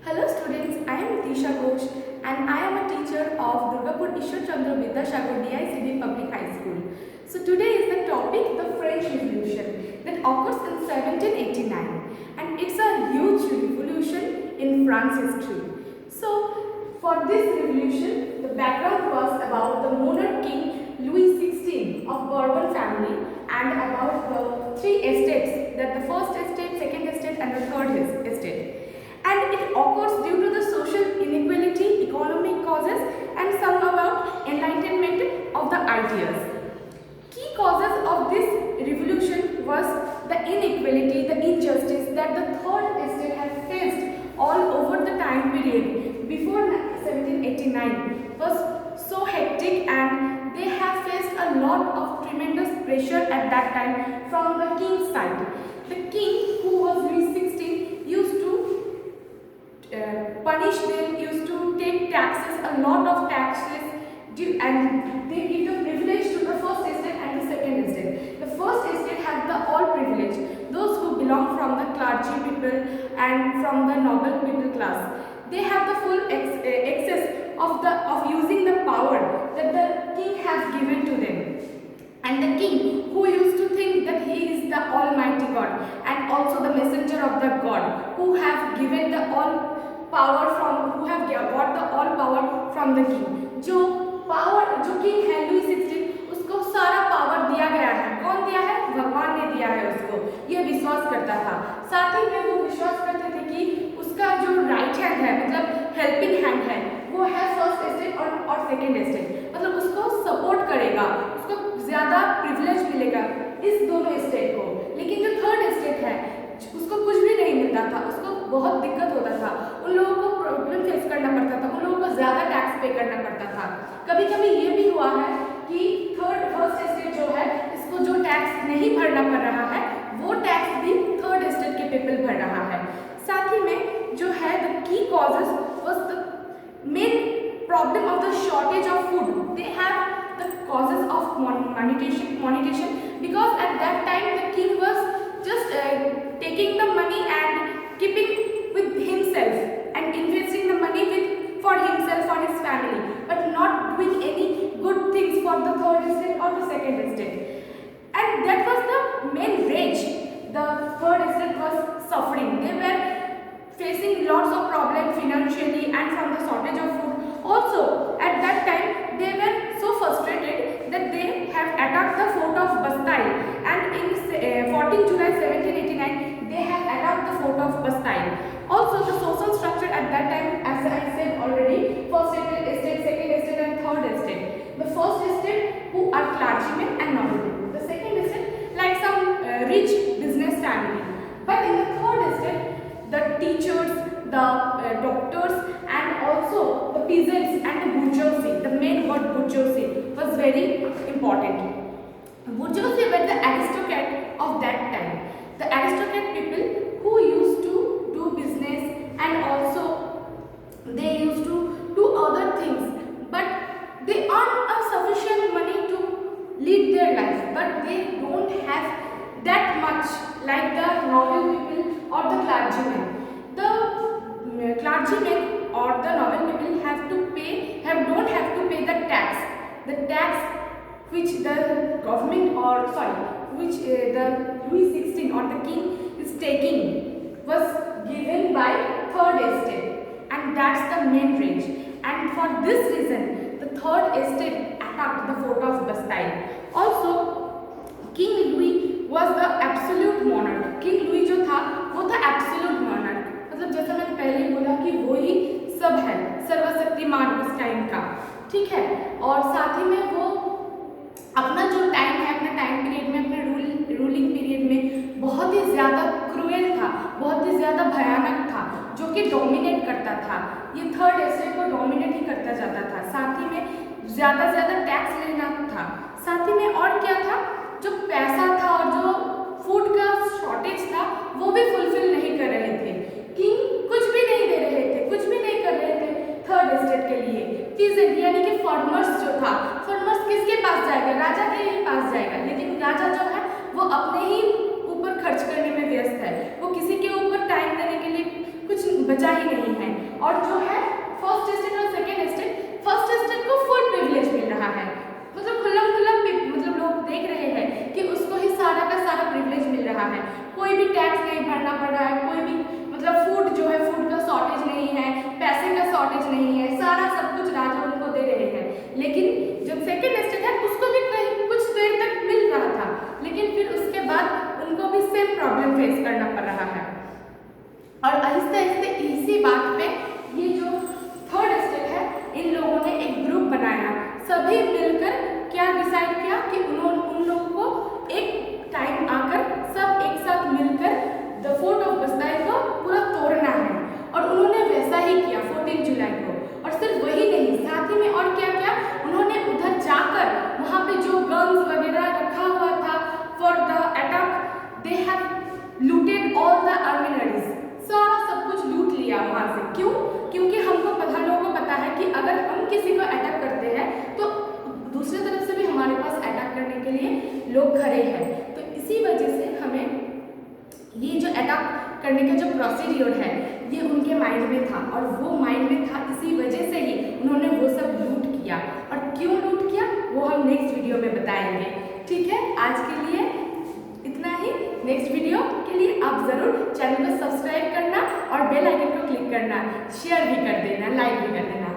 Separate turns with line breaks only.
Hello students, I am Disha Ghosh and I am a teacher of Durgapur Ishwar Chandra Vidyasagar DICD Public High School. So today is the topic the French Revolution that occurs in 1789 and it's a huge revolution in France history. So for this revolution, the background was about the monarch king Louis XVI of Bourbon family and about the three estates, that the first estate, second estate and the third estate. And it occurs due to the social inequality, economic causes and some about enlightenment of the ideas. Key causes of this revolution was the inequality, the injustice that the third estate had faced all over the time period before 1789 was so hectic, and they have faced a lot of tremendous pressure at that time from the king's side. The king, who was Louis XVI, used to punish them, used to take taxes, a lot of taxes, and they give the privilege to the first estate and the second estate. The first estate had the all privilege, those who belong from the clergy people and from the noble middle class. They have the full access of using the power that the king has given to them. And the king, who used to think that he is the almighty God and also the messenger of the God, who have given the all power from, who have got the all power from the king. जो king है Louis 16, उसको सारा power दिया गया है। कौन दिया है? भगवान ने दिया है उसको, यह विश्वास करता था। साथ ही में वो विश्वास करते थे कि उसका जो राइट हैंड है, मतलब हेल्पिंग हैंड है, वो है फर्स्ट एस्टेट और सेकेंड एस्टेट, मतलब उसको सपोर्ट करेगा, उसको ज्यादा प्रिविलेज मिलेगा इस दोनों एस्टेट को। लेकिन जो थर्ड एस्टेट है उसको कुछ भी नहीं मिलता था, उसको बहुत दिक्कत होता था, उन लोगों को प्रॉब्लम फेस करना पड़ता था, उन लोगों को ज़्यादा टैक्स पे करना पड़ता था। कभी कभी ये भी हुआ है कि फर्स्ट एस्टेट जो है, इसको जो टैक्स नहीं भरना पड़ रहा है, वो टैक्स भी थर्ड एस्टेट के पीपल भर रहा है। साथ ही में जो है the key causes was the main problem of the shortage of food. They have the causes of monetization because at that time the king was just taking the money and keeping with himself and investing the money for himself, for his family, but not doing any good things for the third estate or the second estate. And that was the main rage. The third estate was suffering. They were facing lots of problems financially and from the shortage of food. Also, at that time, they were so frustrated that they have attacked the fort of Bastille, and in 14 July 1789, they have attacked the fort of Bastille. Also, the social structure at that time, as I said already, first estate, second estate and third estate. The first estate, who are clergymen and noblemen. The second estate, like some rich business family. But in the third estate, the teachers, the doctors and also the peasants and the bourgeoisie, the main word bourgeoisie was very important. Bourgeoisie were the aristocrat of that time. The aristocrat people who used to do business and also they used to do other things, but they earn a sufficient money to lead their life, but they don't have that much like the noble people or the clergymen. The clergymen or the noble people don't have to pay the tax which the government which the Louis XVI or the king is taking was given by third estate, and that's the main rage. And for this reason, the third estate attacked the fort of Bastille. Also, King Louis was the absolute monarch. King Louis जो था वो था absolute monarch, मतलब जैसा मैंने पहले बोला कि वो ही सब है, सर्वशक्तिमान उस टाइम का, ठीक है। और साथ ही में वो अपना जो टाइम है, अपने टाइम पीरियड में, अपने रूलिंग पीरियड में बहुत ही ज़्यादा क्रूएल था, बहुत ही ज़्यादा भयानक था, जो कि डोमिनेट करता था। ये थर्ड एस्टेट को डोमिनेट ही करता जाता था। साथ ही में ज़्यादा से ज़्यादा टैक्स लेना था। साथ ही में और क्या था, जो पैसा था और जो फूड का शॉर्टेज था वो भी फुलफिल नहीं कर रहे थे। किंग कुछ भी नहीं दे रहे थे, कुछ भी नहीं कर रहे थे थर्ड एस्टेट के लिए। पीजेंट यानी कि फार्मर्स जो था, फार्मर्स किसके पास जाएगा? राजा के ही पास जाएगा, लेकिन राजा जो है वो अपने ही ऊपर खर्च करने में व्यस्त है, वो किसी के ऊपर टाइम देने के लिए कुछ बचा ही नहीं है। और जो है फर्स्ट स्टेट और सेकेंड स्टेट, फर्स्ट स्टेट को फुल प्रिविलेज मिल रहा है, मतलब खुल्लम मतलब लोग देख रहे हैं कि उसको ही सारा का सारा प्रिविलेज मिल रहा है, कोई भी टैक्स नहीं भरना पड़ रहा है, कोई भी मतलब फूड जो है फूड का शॉर्टेज नहीं है, पैसे का शॉर्टेज नहीं है, सारा सब कुछ राजा उनको दे रहे हैं। लेकिन जब सेकेंड स्टेट है उसको भी कहीं कुछ देर तक मिल रहा था, लेकिन फिर उसके बाद उनको भी सेम प्रॉब्लम फेस करना पड़ रहा है। और आहिस्ते आहिस्ते इसी बात पे ये जो थर्ड स्टेट है, इन लोगों ने एक ग्रुप बनाया, सभी मिलकर क्या डिसाइड किया कि उन लोगों को एक टाइम आकर सब एक साथ मिलकर द फोर्ट ऑफ बस्ताई को पूरा तोड़ना है, और उन्होंने वैसा ही किया 14 जुलाई को। और सिर्फ वही नहीं, साथ ही में और क्या क्या उन्होंने उधर जाकर वहाँ पे जो गन्स वगैरह रखा हुआ था for the attack, they have looted all the armouries, सारा सब कुछ लूट लिया वहाँ से। क्यों? क्योंकि हम लोगों को पता है कि अगर हम किसी को अटैक करते हैं तो दूसरी तरफ से भी हमारे पास अटैक करने के लिए लोग खड़े हैं। तो इसी वजह से हमें ये जो अटैक करने का जो प्रोसीड्यूर है ये उनके माइंड में था, और वो माइंड में था इसी वजह से ही उन्होंने वो सब लूट किया। और क्यों लूट किया वो हम नेक्स्ट वीडियो में बताएंगे। ठीक है, आज के लिए इतना ही। नेक्स्ट वीडियो के लिए आप ज़रूर चैनल को सब्सक्राइब करना और बेल आइकन को क्लिक करना, शेयर भी कर देना, लाइक भी कर देना।